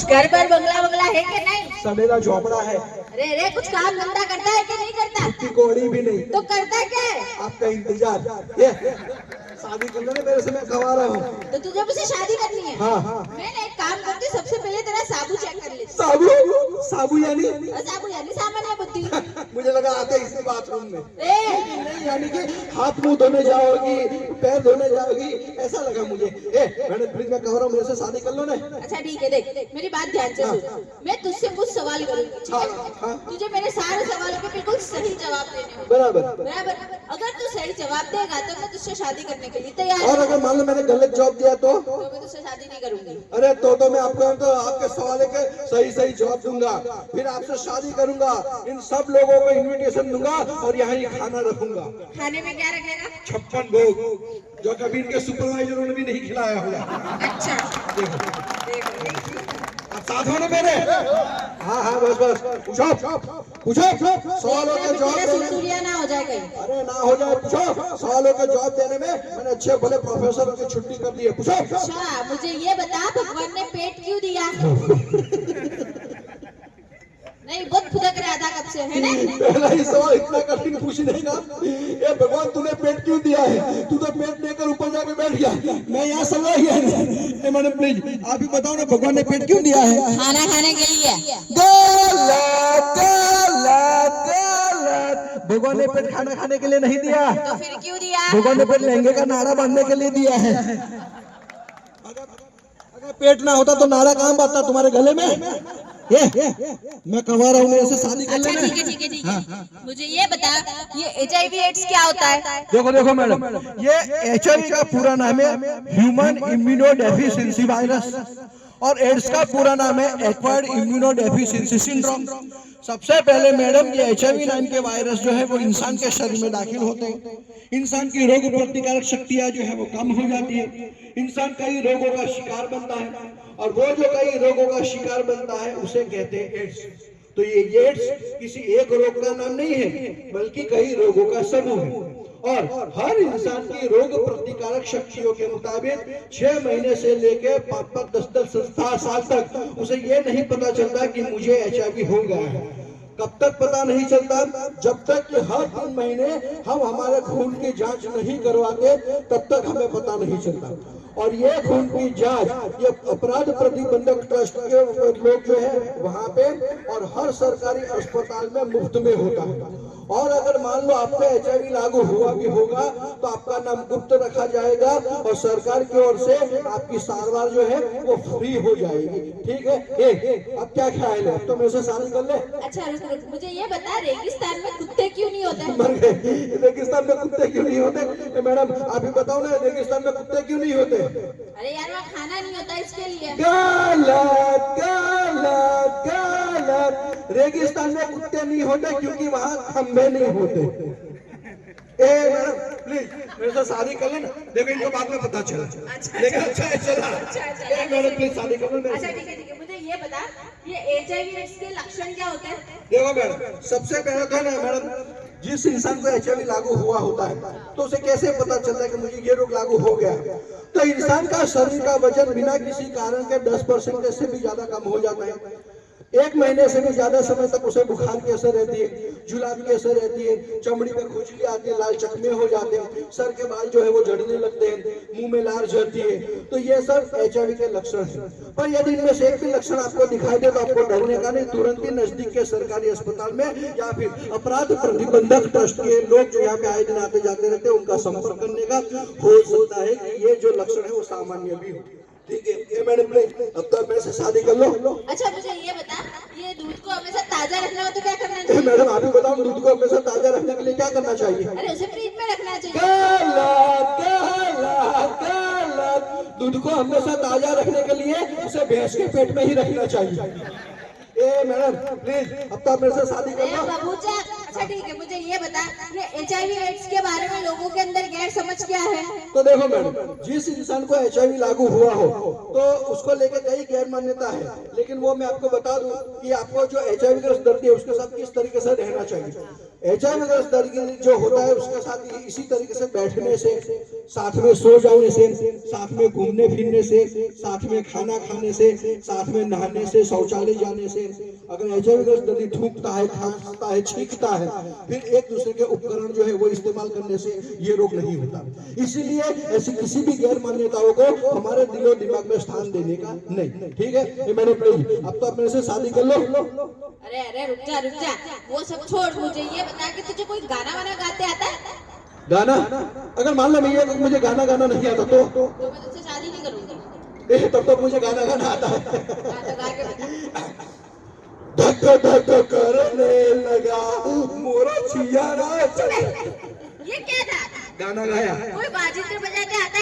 कुछ घर पर बंगला बंगला है कि नहीं? सड़ेला झोपड़ा है। अरे अरे कुछ काम धंधा करता है कि नहीं करता? कुत्ती कोड़ी भी नहीं। तो करता क्या है? आपका इंतजार। ये शादी करना है मेरे से, मैं कमा रहा हूँ। तो तुझे मुझसे शादी करनी है? हाँ हाँ। मैंने एक काम करती हूँ, सबसे पहले तेरा साबू चेक कर ले। साबू? साबू यानी? साबू यानी सामान्य बुद्धि। मुझे लगा आते इसी बाथरूम में। ए यानी कि हाथ मुंह धोने जाओगी, पैर धोने जाओगी, ऐसा लगा मुझे। मैंने प्लीज मैं कह रहा हूँ, मेरे से शादी कर लो ना। अच्छा ठीक है, देख मेरी बात ध्यान से सुन। मैं तुझसे कुछ सवाल करूंगी, ठीक है? हाँ। तुझे मेरे सारे सवालों के बिल्कुल सही जवाब देने होंगे। बराबर बराबर। अगर तू सही जवाब देगा तो मैं तुझसे शादी करने के लिए तैयार और हूँ। अगर मान लो मैंने गलत जवाब दिया तो मैं तुझसे शादी नहीं करूंगी। अरे तो मैं आपको आपके सवाल के सही जवाब दूंगा, फिर आपसे शादी करूंगा, इन सब लोगों को इनविटेशन दूंगा और यहाँ ही खाना रखूंगा। खाने में क्या रखेगा? 56 भोग, जो कभी इनके सुपरवाइजरों ने भी नहीं खिलाया होगा। अच्छा देखो अब साथ हो ना मेरे। हाँ बस पूछो सवालों के जवाब देने। ना हो जाए कहीं। अरे ना हो जाए, पूछो सवालों के जवाब देने में मैंने अच्छे भले प्रोफेसर की छुट्टी कर दी है। पूछो। अच्छा मुझे ये बता, भगवान ने पेट क्यों दिया? नहीं बहुत फुदक रहा था कब से, है ना? पहला ही सवाल इतना कठिन पूछने का। ये भगवान तूने पेट क्यों दिया है? तू तो पेट लेकर ऊपर जाके बैठ गया, मैं यहाँ सवाल ही है। मैडम प्लीज आप ही बताओ ना, भगवान ने पेट क्यों दिया है? खाना खाने के लिए। भगवान ने पेट खाना खाने के लिए नहीं दिया। तो फिर क्यों दिया? भगवान ने पेट लहंगे का नारा बांधने के लिए दिया है। अगर पेट ना होता तो नारा कहाँ बांधता तुम्हारे गले में? मैं कमा रहा हूँ, मेरे से शादी कर लेना। ठीक है। मुझे ये बता, ये HIV एड्स क्या होता है? देखो मैडम, ये HIV का पूरा नाम है ह्यूमन इम्यूनो डेफिशिएंसी वायरस और एड्स का पूरा नाम है एक्वायर्ड इम्यूनो डेफिशिएंसी सिंड्रोम। सबसे पहले मैडम ये HIV नाम के वायरस जो है वो इंसान के शरीर में दाखिल होते हैं। इंसान की रोग प्रतिकारक शक्तियां जो है वो कम हो जाती है, इंसान कई रोगों का शिकार बनता है और वो जो कई रोगों का शिकार बनता है उसे कहते हैं एड्स। तो ये एड्स किसी एक रोग का नाम नहीं है, बल्कि कई रोगों का समूह है और हर इंसान की रोग प्रतिकारक शक्तियों के मुताबिक 6 महीने से लेकर 5-10 साल तक उसे ये नहीं पता चलता कि मुझे HIV हो गया है। कब तक पता नहीं चलता? जब तक कि हर 3 महीने हम हमारे खून की जांच नहीं करवाते तब तक हमें पता नहीं चलता। और ये खून की जांच ये अपराध प्रतिबंधक ट्रस्ट के लोग जो है वहाँ पे और हर सरकारी अस्पताल में मुफ्त में होता है। और अगर मान लो आपका HIV लागू हुआ भी होगा तो आपका नाम गुप्त रखा जाएगा और सरकार की ओर से आपकी सारवार जो है वो फ्री हो जाएगी। ठीक है? अब क्या ख्याल है? तो मेरे से शादी कर ले। अच्छा रुक, मुझे ये बता, रेगिस्तान में कुत्ते क्यों नहीं होते? मर गए। रेगिस्तान में कुत्ते क्यों नहीं होते? मैडम आप ही बताओ ना, रेगिस्तान में कुत्ते क्यों नहीं होते? अरे यार वहाँ खाना नहीं होता इसके लिए। गलत। रेगिस्तान में कुत्ते नहीं होते क्योंकि वहाँ खंबे नहीं होते। मैडम प्लीज मेरे से शादी कर लेना। देखो इनको बाद में पता चला। लेकिन अच्छा चला। मैडम प्लीज शादी कर लो। अच्छा ठीक है। मुझे ये बता, ये HIV एड्स के लक्षण क्या होते हैं? देखो मैडम, सबसे पहले तो ना मैडम, जिस इंसान को HIV लागू हुआ होता है तो उसे कैसे पता चलता है कि मुझे ये रोग लागू हो गया? तो इंसान का शरीर का वजन बिना किसी कारण के 10% से भी ज्यादा कम हो जाता है। 1 महीने से भी ज्यादा समय तक उसे बुखार की असर रहती है, जुलाब की असर रहती है, चमड़ी पे खुजली आती है, लाल चकमे हो जाते हैं, सर के बाल जो है वो झड़ने लगते हैं, मुंह में लार झड़ती है। तो ये सब HIV के लक्षण हैं। पर यदि इनमें से एक भी लक्षण आपको दिखाई दे तो आपको डरने का नहीं, तुरंत ही नजदीक के सरकारी अस्पताल में या फिर अपराध प्रतिबंधक ट्रस्ट के लोग जो यहाँ पे आए दिन आते जाते रहते हैं उनका संपर्क करने का हो सकता है कि ये जो लक्षण है वो सामान्य भी हो। ठीक है? मैडम प्लीज अब तक मेरे से शादी कर लो। अच्छा मुझे ये बता, ये दूध को हमेशा ताजा रखना हो तो क्या करना चाहिए? मैडम आप ही बताओ, दूध को हमेशा ताजा रखने के लिए क्या करना चाहिए? अरे उसे फ्रिज में रखना चाहिए। गलत। दूध को हमेशा ताजा रखने के लिए उसे भैंस के पेट में ही रखना चाहिए। मैडम प्लीज अब तक मेरे से शादी कर लो। बाबूजा अच्छा ठीक है, मुझे ये बता, ये HIV एड्स के बारे में लोगों के अंदर गैर समझ क्या है? तो देखो मैडम, जिस इंसान को HIV लागू हुआ हो तो उसको लेकर कई गैर मान्यता है, लेकिन वो मैं आपको बता दूं कि आपको जो HIV ग्रस्त दर्दी है उसके साथ किस तरीके से रहना चाहिए। HIV ग्रस्त दर्द जो होता है उसके साथ इसी तरीके से बैठने से, साथ में सो जाने से, साथ में घूमने फिरने से, साथ में खाना खाने से, साथ में नहाने से, शौचालय जाने से, अगर HIV ग्रस्त दर्दी थूकता है, खांसता है, छींकता है, फिर एक दूसरे के उपकरण जो है वो इस्तेमाल करने से ये रोग नहीं होता। इसीलिए ऐसी किसी भी गैर मान्यताओं को हमारे दिलो दिमाग में स्थान देने का नहीं। ठीक है, ये मैंने पढ़ी। अब तो अपने से शादी कर लो। अरे अरे रुक जा, वो सब छोड़, मुझे ये बता कि तुझे कोई गाना वाना गाते आता है? गाना? अगर मान लो भैया मुझे गाना गाना नहीं आता तो मैं तुझसे शादी नहीं करूंगी। तब तो मुझे गाना गाना आता है। हाँ, तो गा के बता। धक धक करने लगा मोरा छिया ये क्या था? गाना गाया। कोई बाजिंदर बजा के आता है?